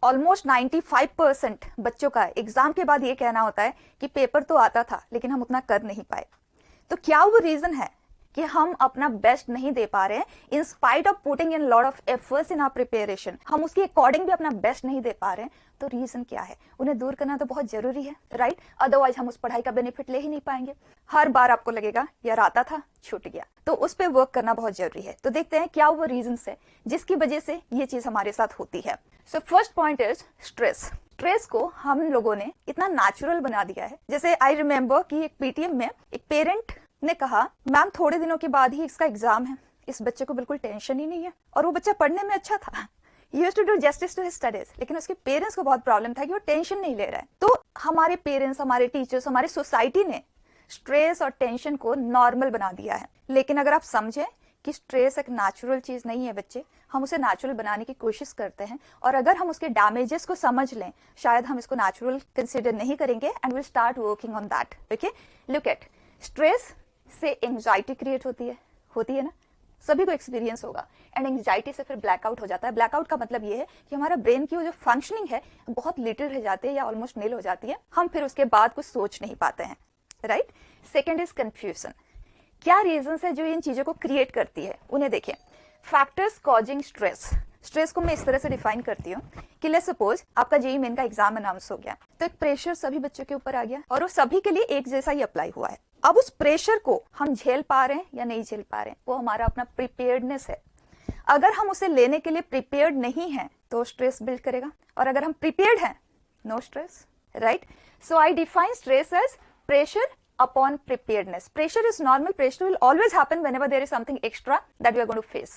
Almost 95% बच्चों का exam के बाद ये कहना होता है कि पेपर तो आता था लेकिन हम उतना कर नहीं पाए। तो क्या वो रीजन है कि हम अपना बेस्ट नहीं दे पा रहे हैं? In spite of putting in lot of efforts in our preparation, हम उसके अकॉर्डिंग भी अपना बेस्ट नहीं दे पा रहे हैं। तो रीजन क्या है? उन्हें दूर करना तो बहुत जरूरी है, राइट? अदरवाइज हम उस पढ़ाई का बेनिफिट ले ही नहीं पाएंगे। हर बार आपको लगेगा यार आता था, छूट गया, तो उस पर वर्क करना बहुत जरूरी है। तो देखते हैं क्या वो रीजन है जिसकी वजह से ये चीज हमारे साथ होती है। So first point is stress. Stress को हम लोगों ने इतना नेचुरल बना दिया है। जैसे आई रिमेम्बर कि एक पीटीएम में एक पेरेंट ने कहा, मैम थोड़े दिनों के बाद ही इसका एग्जाम है, इस बच्चे को बिल्कुल टेंशन ही नहीं है, और वो बच्चा पढ़ने में अच्छा था, used to do justice to his studies, लेकिन उसके पेरेंट्स को बहुत प्रॉब्लम था कि वो टेंशन नहीं ले रहा है। तो हमारे पेरेंट्स, हमारे टीचर्स, हमारी सोसाइटी ने स्ट्रेस और टेंशन को नॉर्मल बना दिया है। लेकिन अगर आप समझें कि स्ट्रेस एक नेचुरल चीज नहीं है बच्चे, हम उसे नेचुरल बनाने की कोशिश करते हैं, और अगर हम उसके डैमेजेस को समझ लें, शायद हम इसको नेचुरल कंसीडर नहीं करेंगे and will start working on that. Okay, look at, stress से एंजाइटी क्रिएट होती है ना, सभी को एक्सपीरियंस होगा। एंड एंजाइटी से फिर ब्लैकआउट हो जाता है। ब्लैकआउट का मतलब ये है कि हमारा ब्रेन की वो जो फंक्शनिंग है बहुत लिटिल रह जाती है या ऑलमोस्ट नील हो जाती है, हम फिर उसके बाद कुछ सोच नहीं पाते हैं, राइट? Second is confusion. क्या रीजन है जो इन चीजों को क्रिएट करती है? उन्हें देखिए, फैक्टर्स कॉजिंग स्ट्रेस। स्ट्रेस को मैं इस तरह से डिफाइन करती हूँ कि लेट्स सपोज आपका जेईई मेन का एग्जाम अनाउंस हो गया, तो एक प्रेशर सभी बच्चों के ऊपर आ गया और वो सभी के लिए एक जैसा ही अप्लाई हुआ है। अब उस प्रेशर को हम झेल पा रहे हैं या नहीं झेल पा रहे हैं, वो हमारा अपना प्रिपेयर्डनेस है। अगर हम उसे लेने के लिए प्रिपेयर्ड नहीं है तो स्ट्रेस बिल्ड करेगा, और अगर हम प्रिपेयर्ड हैं, no stress, right? So I define stress as pressure upon preparedness. Pressure is normal. Pressure will always happen whenever there is something extra that we are going to face.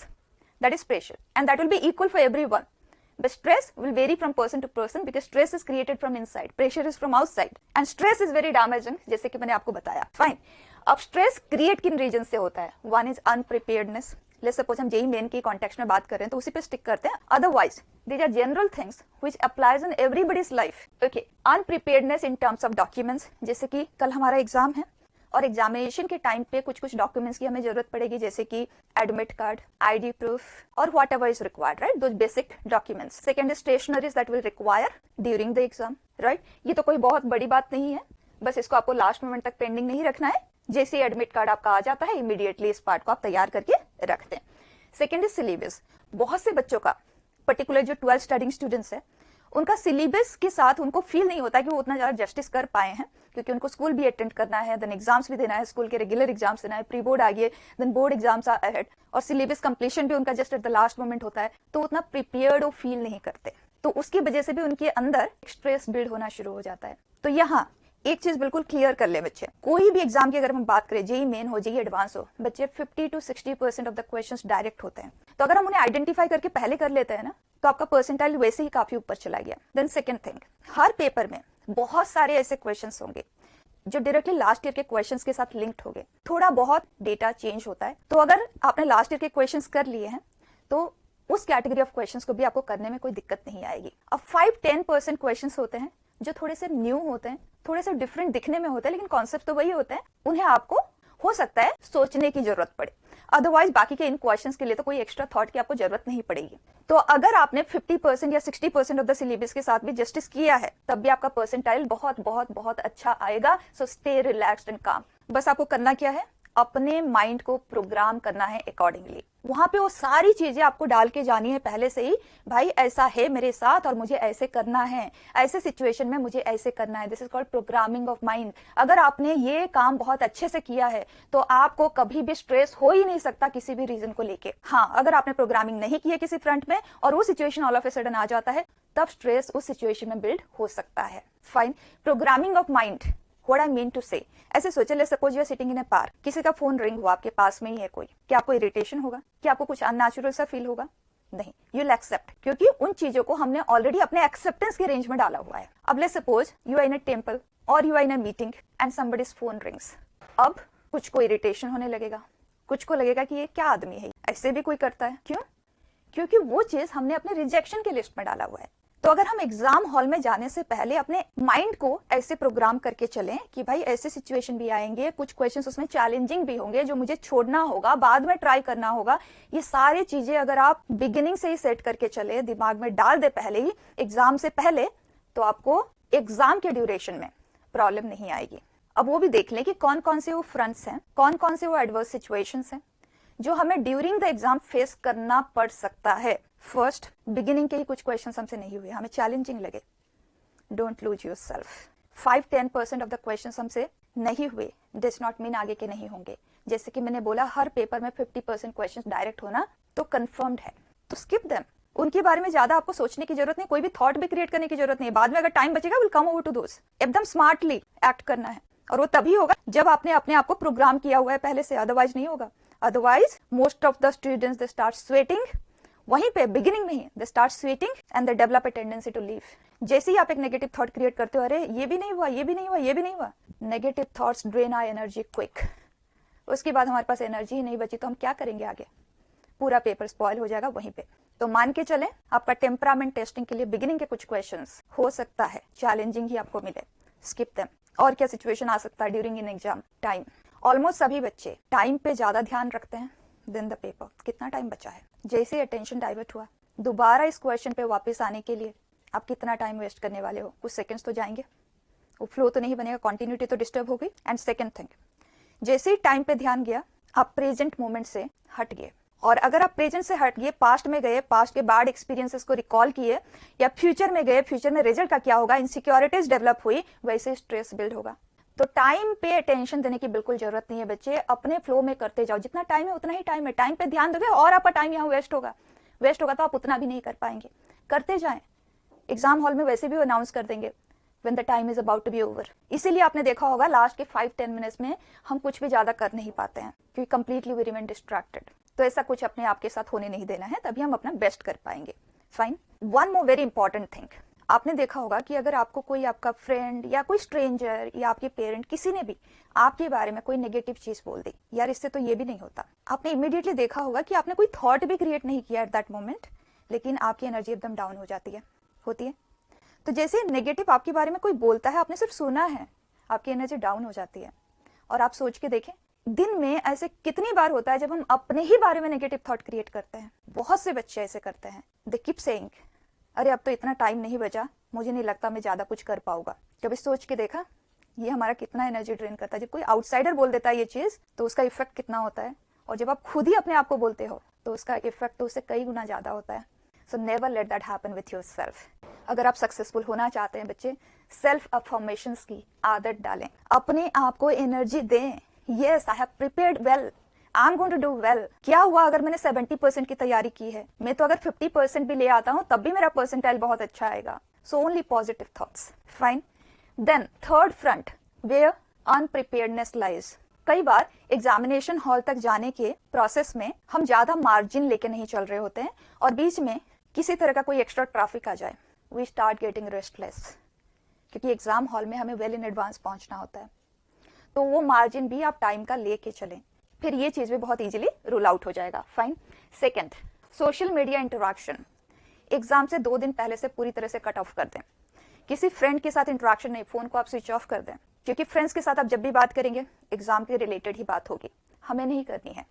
That is pressure, and that will be equal for everyone. But stress will vary from person to person because stress is created from inside. Pressure is from outside, and stress is very damaging. जैसे कि मैंने आपको बताया. Fine. अब stress create किन regions से होता है? One is unpreparedness. Let's suppose हम जेईई मेन की कॉन्टेक्स्ट में बात कर रहे हैं तो उसी पे स्टिक करते हैं. Otherwise, these are general things which applies in everybody's life. Okay. Unpreparedness in terms of documents. जैसे कि कल हमारा एग्जाम है और एग्जामिनेशन के टाइम पे कुछ डॉक्यूमेंट्स की हमें जरूरत पड़ेगी, जैसे कि एडमिट कार्ड, आईडी प्रूफ और what ever is required, right? Those basic documents. Second is stationeries that will require during the exam, right? ये तो कोई बहुत बड़ी बात नहीं है, बस इसको आपको लास्ट मोमेंट तक पेंडिंग नहीं रखना है. जैसे एडमिट कार्ड आपका आ जाता है, इमीडिएटली इस पार्ट को आप तैयार करके रखते हैं. Second is syllabus. बहुत से बच्चों का, पर्टिकुलर जो 12 स्टडिंग स्टूडेंट्स है, उनका सिलेबस के साथ उनको फील नहीं होता कि वो उतना ज्यादा जस्टिस कर पाए हैं, क्योंकि उनको स्कूल भी अटेंड करना है, देन एग्जाम्स भी देना है, स्कूल के रेगुलर एग्जाम्स देना है, प्री बोर्ड आ गए, then board exams are ahead, और सिलेबस कंप्लीशन भी उनका just at the last moment होता है, तो उतना प्रिपेयर्ड वो फील नहीं करते. तो उसकी वजह से भी उनके अंदर स्ट्रेस बिल्ड होना शुरू हो जाता है. तो यहाँ एक चीज बिल्कुल क्लियर कर ले बच्चे, कोई भी एग्जाम की अगर हम बात करें, जेईई मेन हो, जेईई एडवांस हो, बच्चे 50 to 60% of the questions direct होते हैं. तो अगर हम उन्हें आइडेंटिफाई करके पहले कर लेते हैं ना, तो आपका परसेंटाइल वैसे ही काफी ऊपर चला गया. देन सेकंड थिंग, हर पेपर में बहुत सारे ऐसे क्वेश्चंस होंगे जो डायरेक्टली लास्ट ईयर के क्वेश्चंस के साथ लिंक्ड होंगे. थोड़ा बहुत डेटा चेंज होता है, तो अगर आपने लास्ट ईयर के क्वेश्चंस कर लिए हैं तो उस कैटेगरी ऑफ क्वेश्चंस को भी आपको करने में कोई दिक्कत नहीं आएगी. अब 5-10% क्वेश्चंस होते हैं जो थोड़े से न्यू होते हैं, थोड़े से डिफरेंट दिखने में होते हैं, लेकिन कॉन्सेप्ट तो वही होते हैं. उन्हें आपको हो सकता है सोचने की जरूरत पड़े, अदरवाइज बाकी के इन क्वेश्चंस के लिए तो कोई एक्स्ट्रा थॉट की आपको जरूरत नहीं पड़ेगी. तो अगर आपने 50% या 60% ऑफ द सिलेबस के साथ भी जस्टिस किया है, तब भी आपका परसेंटाइल बहुत बहुत बहुत अच्छा आएगा. सो स्टे रिलैक्स्ड एंड काम. बस आपको करना क्या है, अपने माइंड को प्रोग्राम करना है अकॉर्डिंगली. वहां पे वो सारी चीजें आपको डाल के जानी है पहले से ही, भाई ऐसा है मेरे साथ और मुझे ऐसे करना है, ऐसे सिचुएशन में मुझे ऐसे करना है. This is called programming of mind. अगर आपने ये काम बहुत अच्छे से किया है तो आपको कभी भी स्ट्रेस हो ही नहीं सकता किसी भी रीजन को लेके. हाँ, अगर आपने प्रोग्रामिंग नहीं की है किसी फ्रंट में और वो situation all of a sudden आ जाता है, तब स्ट्रेस उस सिचुएशन में बिल्ड हो सकता है. Fine. Programming of mind, What I mean to say, ऐसे सोचे, ले suppose you are sitting in a park, किसी का फोन रिंग हुआ, आपके पास में ही है कोई, क्या आपको इरिटेशन होगा? क्या आपको कुछ अननेचुरल सा फील होगा? नहीं, यू विल एक्सेप्ट, क्योंकि उन चीजों को हमने ऑलरेडी अपने एक्सेप्टेंस के रेंज में डाला हुआ है. अब let suppose you are in a temple और you are in a meeting and somebody's phone rings. अब कुछ को इरिटेशन होने लगेगा, कुछ को लगेगा कि ये क्या आदमी है, ऐसे भी कोई करता है. क्यों? क्योंकि वो चीज हमने अपने रिजेक्शन के लिस्ट में डाला हुआ है. तो अगर हम एग्जाम हॉल में जाने से पहले अपने माइंड को ऐसे प्रोग्राम करके चलें कि भाई ऐसे सिचुएशन भी आएंगे, कुछ क्वेश्चंस उसमें चैलेंजिंग भी होंगे जो मुझे छोड़ना होगा, बाद में ट्राई करना होगा, ये सारी चीजें अगर आप बिगिनिंग से ही सेट करके चले, दिमाग में डाल दे पहले ही एग्जाम से पहले, तो आपको एग्जाम के ड्यूरेशन में प्रॉब्लम नहीं आएगी। अब वो भी देख लें कि कौन कौन से वो फ्रंट्स हैं, कौन कौन से वो एडवर्स सिचुएशंस हैं जो हमें ड्यूरिंग द एग्जाम फेस करना पड़ सकता है। फर्स्ट, बिगिनिंग के ही कुछ क्वेश्चन हमसे नहीं हुए, हमें चैलेंजिंग लगे, don't lose yourself. 5-10% of the question हमसे नहीं हुए डज नॉट मीन आगे के नहीं होंगे। जैसे कि मैंने बोला, हर पेपर में 50% क्वेश्चन डायरेक्ट होना तो कंफर्म्ड है, तो स्किप देम। उनके बारे में ज्यादा आपको सोचने की जरूरत नहीं, कोई भी थॉट भी क्रिएट करने की जरूरत नहीं। बाद में अगर टाइम बचेगा, will come over to those. एकदम स्मार्टली एक्ट करना है, और वो तभी होगा जब आपने अपने आप को प्रोग्राम किया हुआ है पहले से, अदरवाइज नहीं होगा। Otherwise most of the students they start sweating, वहीं पे बिगिनिंग में ही they start sweating and they develop a tendency to leave. जैसे ही आप एक नेगेटिव थॉट क्रिएट करते हो, अरे ये भी नहीं हुआ, ये भी नहीं हुआ, ये भी नहीं हुआ, negative thoughts drain our energy quick. उसके बाद हमारे पास एनर्जी ही नहीं बची तो हम क्या करेंगे आगे, पूरा पेपर स्पॉइल हो जाएगा वहीं पे। तो मान के चलें, आपका टेम्परामेंट टेस्टिंग के लिए बिगिनिंग के कुछ क्वेश्चंस हो सकता है चैलेंजिंग ही आपको मिले, स्किप देम। और क्या सिचुएशन आ सकता है during in exam? Time. Almost सभी बच्चे टाइम पे ज्यादा ध्यान रखते हैं देन द पेपर। कितना टाइम बचा है, जैसे अटेंशन डाइवर्ट हुआ, दोबारा इस क्वेश्चन पे वापस आने के लिए आप कितना टाइम वेस्ट करने वाले हो? कुछ सेकंड्स तो जाएंगे, वो फ्लो तो नहीं बनेगा, कंटिन्यूटी तो डिस्टर्ब हो गई। एंड सेकंड थिंग, जैसे ही टाइम पे ध्यान गया, आप प्रेजेंट मोमेंट से हट गए। और अगर आप प्रेजेंट से हट गए, पास्ट में गए, पास्ट के बैड एक्सपीरियंसेस को रिकॉल किए, या फ्यूचर में गए, फ्यूचर में रिजल्ट का क्या होगा, इनसिक्योरिटीज डेवलप हुई, वैसे स्ट्रेस बिल्ड होगा। तो टाइम पे अटेंशन देने की बिल्कुल जरूरत नहीं है बच्चे, अपने फ्लो में करते जाओ। जितना टाइम है उतना ही टाइम है, टाइम पे ध्यान दोगे और आपका टाइम यहाँ वेस्ट होगा तो आप उतना भी नहीं कर पाएंगे। करते जाएं, एग्जाम हॉल में वैसे भी अनाउंस कर देंगे when the time is about to be over। इसीलिए आपने देखा होगा लास्ट के 5-10 मिनट्स में हम कुछ भी ज्यादा कर नहीं पाते हैं, क्योंकि कंप्लीटली वी रिमेन डिस्ट्रैक्टेड। तो ऐसा कुछ अपने आप के साथ होने नहीं देना है, तभी हम अपना बेस्ट कर पाएंगे। Fine. One more very important thing, आपने देखा होगा कि अगर आपको कोई आपका फ्रेंड या कोई स्ट्रेंजर या आपके पेरेंट किसी ने भी आपके बारे में कोई नेगेटिव चीज बोल दी, यार इससे तो ये भी नहीं होता, आपने इमीडिएटली देखा होगा कि आपने कोई थॉट भी क्रिएट नहीं किया एट दैट मोमेंट, लेकिन आपकी एनर्जी एकदम डाउन हो जाती है, होती है। तो जैसे नेगेटिव आपके बारे में कोई बोलता है, आपने सिर्फ सुना है, आपकी एनर्जी डाउन हो जाती है। और आप सोच के देखें, दिन में ऐसे कितनी बार होता है जब हम अपने ही बारे में नेगेटिव थॉट क्रिएट करते हैं। बहुत से बच्चे ऐसे करते हैं, दे कीप सेइंग, अरे अब तो इतना टाइम नहीं बचा, मुझे नहीं लगता मैं ज्यादा कुछ कर पाऊंगा। कभी सोच के देखा ये हमारा कितना एनर्जी ड्रेन करता है? जब कोई आउटसाइडर बोल देता है ये चीज, तो उसका इफेक्ट कितना होता है, और जब आप खुद ही अपने आप को बोलते हो तो उसका इफेक्ट तो उससे कई गुना ज्यादा होता है। So never let that happen with yourself. अगर आप सक्सेसफुल होना चाहते हैं बच्चे, सेल्फ अफर्मेशंस की आदत डालें, अपने आप को एनर्जी दें। Yes, I have prepared well, I am going to do well. क्या हुआ अगर मैंने 70% की तैयारी की है, मैं तो अगर 50% भी ले आता हूं तब भी मेरा परसेंटाइल बहुत अच्छा आएगा। So only positive thoughts. Fine. Then third front where unpreparedness lies. कई बार एग्जामिनेशन हॉल तक जाने के प्रोसेस में हम ज्यादा मार्जिन लेके नहीं चल रहे होते हैं, और बीच में किसी तरह का कोई एक्स्ट्रा ट्रैफिक आ जाए, वी स्टार्ट गेटिंग रेस्टलेस, क्योंकि एग्जाम हॉल में हमें वेल इन एडवांस पहुंचना होता है। तो वो मार्जिन भी आप टाइम का लेके चलें, फिर ये चीज भी बहुत इजीली रूल आउट हो जाएगा। Fine. Second, social media interaction exam से 2 दिन पहले से पूरी तरह से कट ऑफ कर दें। किसी फ्रेंड के साथ इंटरेक्शन नहीं, फोन को आप स्विच ऑफ कर दें, क्योंकि फ्रेंड्स के साथ आप जब भी बात करेंगे एग्जाम के रिलेटेड ही बात होगी, हमें नहीं करनी है।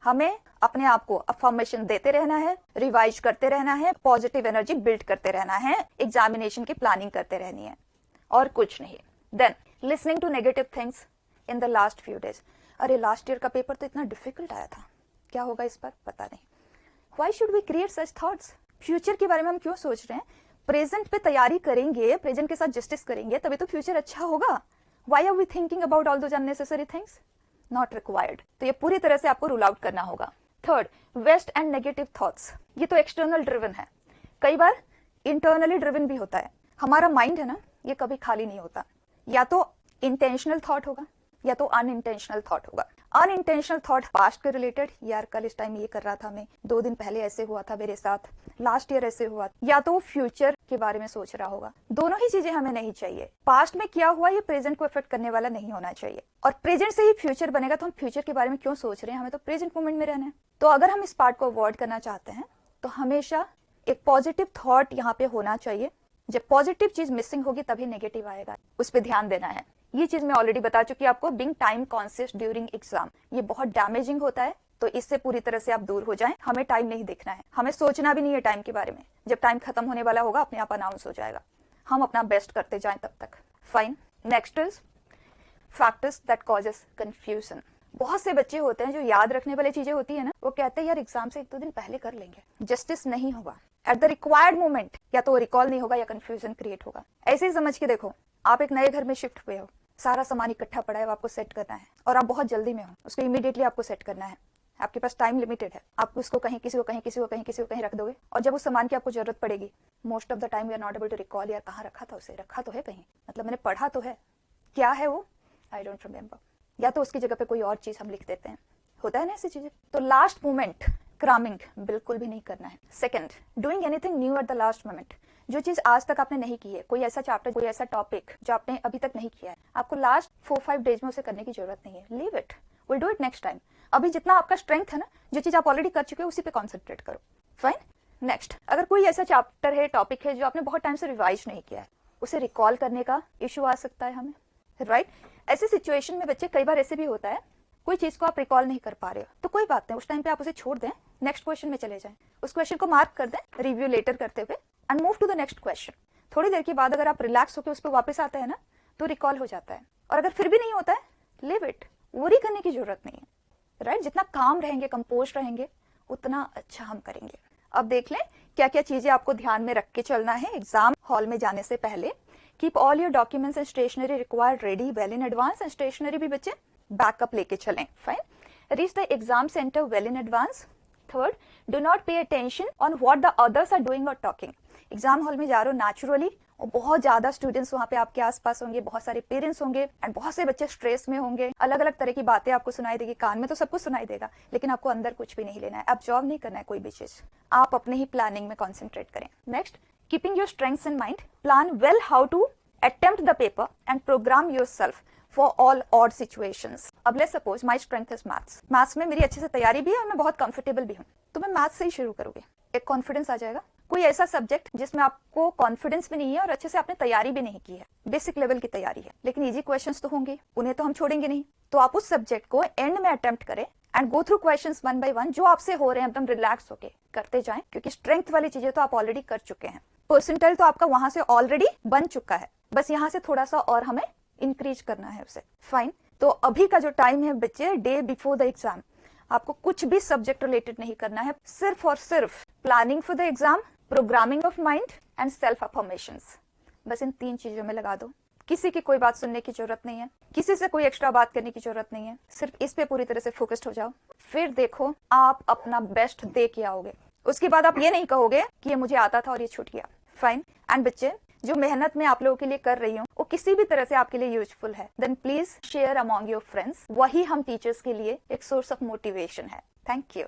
हमें अपने आप को अफर्मेशन देते रहना है, रिवाइज करते रहना है, पॉजिटिव एनर्जी बिल्ड करते रहना है, एग्जामिनेशन की प्लानिंग करते रहनी है, और कुछ नहीं। Then listening to negative things in the last few days. अरे लास्ट ईयर का पेपर तो इतना डिफिकल्ट आया था, क्या होगा इस बार पता नहीं। Why should we create such thoughts? Future के बारे में हम क्यों सोच रहे हैं? प्रेजेंट पे तैयारी करेंगे, प्रेजेंट के साथ जस्टिस करेंगे, तभी तो फ्यूचर अच्छा होगा। Why are we thinking about all those unnecessary things? Not required. तो ये पूरी तरह से आपको रूल आउट करना होगा। Third, waste and negative thoughts. ये तो एक्सटर्नल ड्रिवन है, कई बार इंटरनली ड्रिवन भी होता है। हमारा माइंड है ना, ये कभी खाली नहीं होता, या तो इंटेंशनल थॉट होगा या तो अनइंटेंशनल थॉट होगा। अनइंटेंशनल थॉट पास्ट के रिलेटेड, यार कल इस टाइम ये कर रहा था मैं, 2 दिन पहले ऐसे हुआ था मेरे साथ, लास्ट ईयर ऐसे हुआ, या तो फ्यूचर के बारे में सोच रहा होगा। दोनों ही चीजें हमें नहीं चाहिए। पास्ट में क्या हुआ ये प्रेजेंट को इफेक्ट करने वाला नहीं होना चाहिए, और प्रेजेंट से ही फ्यूचर बनेगा, तो हम फ्यूचर के बारे में क्यों सोच रहे हैं? हमें तो प्रेजेंट मोमेंट में रहना है। तो अगर हम इस पार्ट को अवॉइड करना चाहते हैं तो हमेशा एक पॉजिटिव थॉट यहाँ पे होना चाहिए। जब पॉजिटिव चीज मिसिंग होगी तभी नेगेटिव आएगा, उस पर ध्यान देना है। ये चीज मैं ऑलरेडी बता चुकी हूँ आपको, being time conscious during exam, ये बहुत डैमेजिंग होता है, तो इससे पूरी तरह से आप दूर हो जाएं। हमें टाइम नहीं देखना है, हमें सोचना भी नहीं है टाइम के बारे में। जब टाइम खत्म होने वाला होगा अपने आप अनाउंस हो जाएगा, हम अपना बेस्ट करते जाएं तब तक। Fine. Next is factors that causes confusion. बहुत से बच्चे होते हैं जो याद रखने वाली चीजें होती है ना, वो कहते हैं यार एग्जाम से 1-2 दिन पहले कर लेंगे, जस्टिस नहीं होगा एट द रिक्वायर्ड मोमेंट, या तो रिकॉल नहीं होगा या कंफ्यूजन क्रिएट होगा। ऐसे ही समझ के देखो, आप एक नए घर में शिफ्ट हुए हो, सारा सामान इकट्ठा पड़ा है, आपको सेट करना है और आप बहुत जल्दी में हो, उसको इमीडिएटली आपको सेट करना है, आपके पास टाइम लिमिटेड है, आप उसको कहीं किसी को कहीं किसी को कहीं किसी को कहीं रख दोगे, और जब उस सामान की आपको जरूरत पड़ेगी, most of the time you are not able to recall, यार कहाँ रखा था, उसे रखा तो है कहीं, मतलब मैंने पढ़ा तो है, क्या है वो, आई डोंट रिमेम्बर, या तो उसकी जगह पे कोई और चीज हम लिख देते हैं, होता है ना ऐसी चीजें। तो लास्ट मोमेंट क्रैमिंग बिल्कुल भी नहीं करना है। Second, doing anything new eight the last moment. जो चीज आज तक आपने नहीं की है, कोई ऐसा चैप्टर, कोई ऐसा टॉपिक जो आपने अभी तक नहीं किया है, आपको लास्ट 4-5 डेज में उसे करने की जरूरत नहीं है, leave it, will do it next time. अभी जितना आपका स्ट्रेंथ है ना, जो चीज आप ऑलरेडी कर चुके हो उसी पे कॉन्सेंट्रेट करो। फाइन। नेक्स्ट, अगर कोई ऐसा चैप्टर है, टॉपिक है जो आपने बहुत टाइम से रिवाइज नहीं किया है, उसे रिकॉल करने का इशू आ सकता है हमें, राइट। ऐसी सिचुएशन में बच्चे कई बार ऐसे भी होता है, कोई चीज को आप रिकॉल नहीं कर पा रहे हो, तो कोई बात नहीं, उस टाइम पे आप उसे छोड़ दें, नेक्स्ट क्वेश्चन में चले जाएं, उस क्वेश्चन को मार्क कर दें रिव्यू लेटर करते हुए and move to the next question. थोड़ी देर के बाद अगर आप रिलैक्स होकर उस पर वापस आते हैं ना, तो रिकॉल हो जाता है। और अगर फिर भी नहीं होता है, लिव इट, वरी करने की जरूरत नहीं है, राइट। जितना काम रहेंगे, कंपोज रहेंगे, उतना अच्छा हम करेंगे। अब देख लें क्या क्या चीजें आपको ध्यान में रख के चलना है एग्जाम हॉल में जाने से पहले। Keep all your documents and stationery required ready well in advance, and stationery भी बच्चे बैकअप लेके चलें। Fine. Reach the exam centre well in advance. Third, do not pay attention on what the others are doing और talking. Exam hall में जा रहे हो naturally, और बहुत ज्यादा स्टूडेंट्स वहां पे आपके आसपास होंगे, बहुत सारे पेरेंट्स होंगे एंड बहुत से बच्चे स्ट्रेस में होंगे, अलग अलग तरह की बातें आपको सुनाई देगी, कान में तो सब कुछ सुनाई देगा, लेकिन आपको अंदर कुछ भी नहीं लेना है, एब्जॉर्ब नहीं करना है कोई भी चीज, आप अपने ही प्लानिंग में कॉन्सेंट्रेट करें। Next, keeping your strengths in mind, plan well how to attempt the paper and program yourself for all odd situations. अब let's suppose my strength is maths. maths में मेरी अच्छे से तैयारी भी है और मैं बहुत कंफर्टेबल भी हूँ, तो मैं मैथ्स से ही शुरू करूंगी, एक कॉन्फिडेंस आ जाएगा। कोई ऐसा सब्जेक्ट जिसमें आपको कॉन्फिडेंस भी नहीं है और अच्छे से आपने तैयारी भी नहीं की है, बेसिक लेवल की तैयारी है, लेकिन इजी क्वेश्चंस तो होंगे, उन्हें तो हम छोड़ेंगे नहीं, तो आप उस सब्जेक्ट को एंड में अटेम्प्ट करें and go through questions one by one, जो आपसे हो रहे हैं एकदम रिलैक्स होके करते जाएं, क्योंकि स्ट्रेंथ वाली चीजें तो आप ऑलरेडी कर चुके हैं, परसेंटाइल तो आपका वहां से ऑलरेडी बन चुका है, बस यहाँ से थोड़ा सा और हमें इंक्रीज करना है उसे। फाइन। तो अभी का जो टाइम है बच्चे, डे बिफोर द एग्जाम, आपको कुछ भी सब्जेक्ट रिलेटेड नहीं करना है, सिर्फ और सिर्फ planning for the exam, programming of mind and self affirmations, बस इन 3 चीजों में लगा दो। किसी की कोई बात सुनने की जरूरत नहीं है, किसी से कोई एक्स्ट्रा बात करने की जरूरत नहीं है, सिर्फ इस पे पूरी तरह से फोकस्ड हो जाओ, फिर देखो आप अपना बेस्ट दे के आओगे। उसके बाद आप ये नहीं कहोगे कि ये मुझे आता था और ये छूट गया। फाइन। एंड बच्चे, जो मेहनत मैं आप लोगों के लिए कर रही हूँ वो किसी भी तरह से आपके लिए यूजफुल है, then please share among your friends, वही हम टीचर्स के लिए एक सोर्स ऑफ मोटिवेशन है। Thank you.